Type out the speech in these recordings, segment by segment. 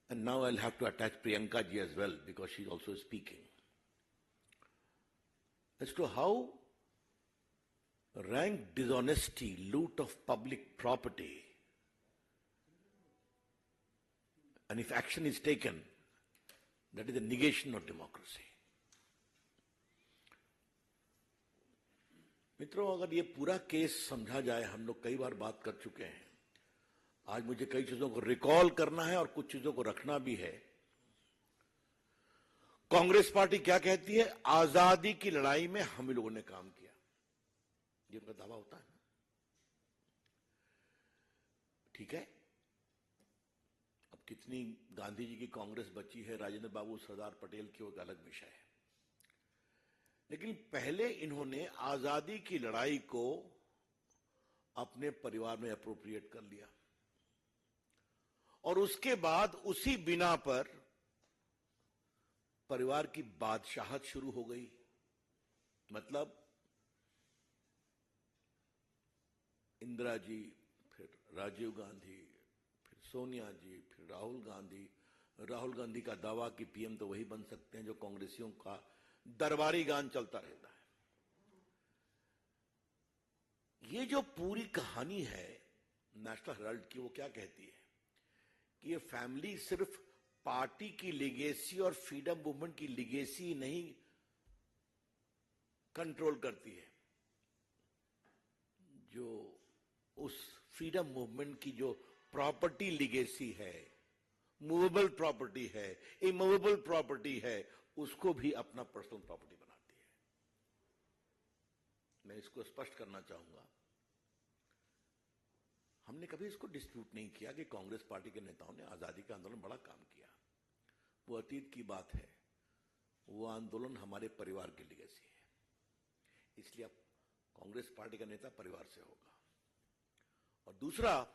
And now I'll have to attach Priyanka ji as well because she's also speaking. As to how rank dishonesty, loot of public property, and if action is taken, that is a negation of democracy. मित्रों, अगर ये पूरा case समझा जाए, हम लोग कई बार बात कर चुके हैं, आज मुझे कई चीजों को रिकॉल करना है और कुछ चीजों को रखना भी है। कांग्रेस पार्टी क्या कहती है? आजादी की लड़ाई में हम लोगों ने काम किया, ये उनका दावा होता है ना। ठीक है, अब कितनी गांधी जी की कांग्रेस बची है, राजेंद्र बाबू, सरदार पटेल की, वो एक अलग विषय है। लेकिन पहले इन्होंने आजादी की लड़ाई को अपने परिवार में अप्रोप्रिएट कर लिया और उसके बाद उसी बिना पर परिवार की बादशाहत शुरू हो गई। मतलब इंदिरा जी, फिर राजीव गांधी, फिर सोनिया जी, फिर राहुल गांधी। राहुल गांधी का दावा कि पीएम तो वही बन सकते हैं जो कांग्रेसियों का दरबारी गान चलता रहता है। ये जो पूरी कहानी है नेशनल हेराल्ड की, वो क्या कहती है कि ये फैमिली सिर्फ पार्टी की लिगेसी और फ्रीडम मूवमेंट की लिगेसी नहीं कंट्रोल करती है, जो उस फ्रीडम मूवमेंट की जो प्रॉपर्टी लिगेसी है, मूवेबल प्रॉपर्टी है, इमूवेबल प्रॉपर्टी है, उसको भी अपना पर्सनल प्रॉपर्टी बनाती है। मैं इसको स्पष्ट करना चाहूंगा, हमने कभी इसको डिस्प्यूट नहीं किया कि कांग्रेस पार्टी के नेताओं ने आजादी का आंदोलन बड़ा काम किया, वो अतीत की बात है। वो आंदोलन हमारे परिवार की लिगेसी है, इसलिए अब कांग्रेस पार्टी का नेता परिवार से होगा। और दूसरा,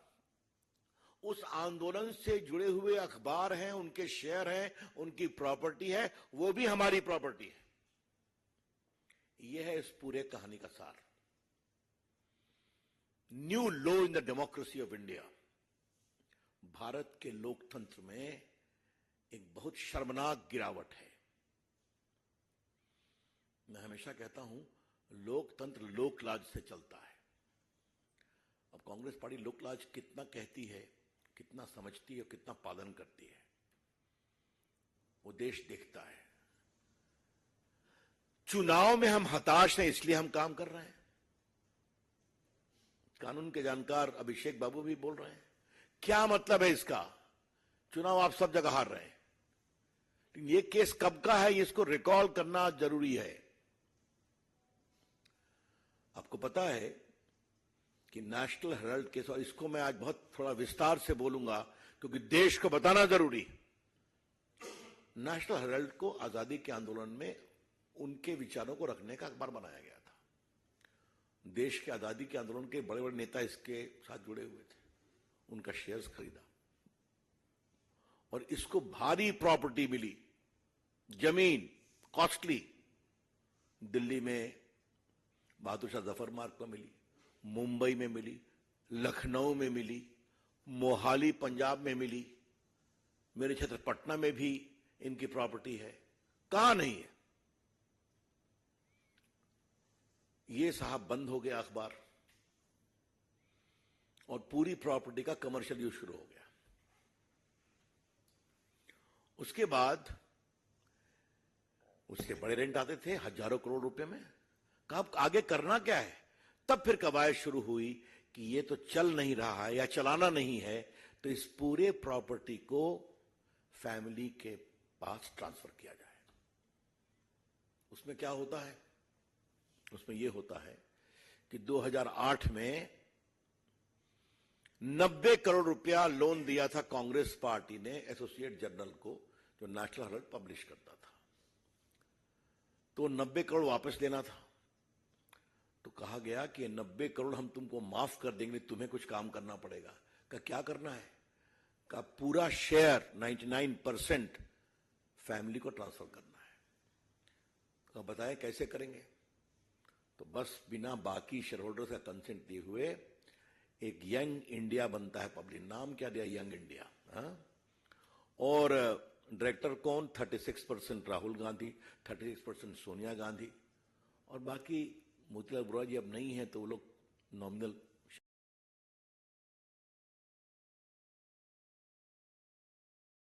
उस आंदोलन से जुड़े हुए अखबार हैं, उनके शेयर हैं, उनकी प्रॉपर्टी है, वो भी हमारी प्रॉपर्टी है। यह है इस पूरे कहानी का सार। New low in the democracy of India. Bharat के लोकतंत्र में एक बहुत शर्मनाक गिरावट है। मैं हमेशा कहता हूं, लोकतंत्र लोकलाज से चलता है। अब कांग्रेस पार्टी लोकलाज कितना कहती है, कितना समझती है, कितना पालन करती है, वो देश देखता है। चुनाव में हम हताश हैं, इसलिए हम काम कर रहे हैं। कानून के जानकार अभिषेक बाबू भी बोल रहे हैं, क्या मतलब है इसका? चुनाव आप सब जगह हार रहे हैं, लेकिन ये केस कब का है, इसको रिकॉल करना जरूरी है। आपको पता है कि नेशनल हेराल्ड केस, और इसको मैं आज बहुत थोड़ा विस्तार से बोलूंगा क्योंकि देश को बताना जरूरी। नेशनल हेराल्ड को आजादी के आंदोलन में उनके विचारों को रखने का अखबार बनाया गया था। देश के आजादी के आंदोलन के बड़े बड़े नेता इसके साथ जुड़े हुए थे, उनका शेयर्स खरीदा और इसको भारी प्रॉपर्टी मिली, जमीन कॉस्टली। दिल्ली में बहादुर शाह जफर मार्ग पर मिली, मुंबई में मिली, लखनऊ में मिली, मोहाली पंजाब में मिली, मेरे क्षेत्र पटना में भी इनकी प्रॉपर्टी है। कहां नहीं है? ये साहब बंद हो गया अखबार और पूरी प्रॉपर्टी का कमर्शियल यूज शुरू हो गया। उसके बाद उसके बड़े रेंट आते थे हजारों करोड़ रुपए में। कब आगे करना क्या है? तब फिर कवायद शुरू हुई कि ये तो चल नहीं रहा है या चलाना नहीं है, तो इस पूरे प्रॉपर्टी को फैमिली के पास ट्रांसफर किया जाए। उसमें क्या होता है? उसमें यह होता है कि 2008 में 90 करोड़ रुपया लोन दिया था कांग्रेस पार्टी ने एसोसिएट जर्नल को, जो नेशनल हेराल्ड पब्लिश करता था। तो 90 करोड़ वापस लेना था। तो कहा गया कि 90 करोड़ हम तुमको माफ कर देंगे, तुम्हें कुछ काम करना पड़ेगा। का क्या करना है? का पूरा शेयर 99% फैमिली को ट्रांसफर करना है। तो बताएं कैसे करेंगे? तो बस बिना बाकी शेयर होल्डर्स का कंसेंट दिए हुए एक यंग इंडिया बनता है पब्लिक। नाम क्या दिया? Young India. और डायरेक्टर कौन? 36% राहुल गांधी, 36% सोनिया गांधी, और बाकी मोतीलाल वोरा जी अब नहीं है तो वो लोग नॉमिनल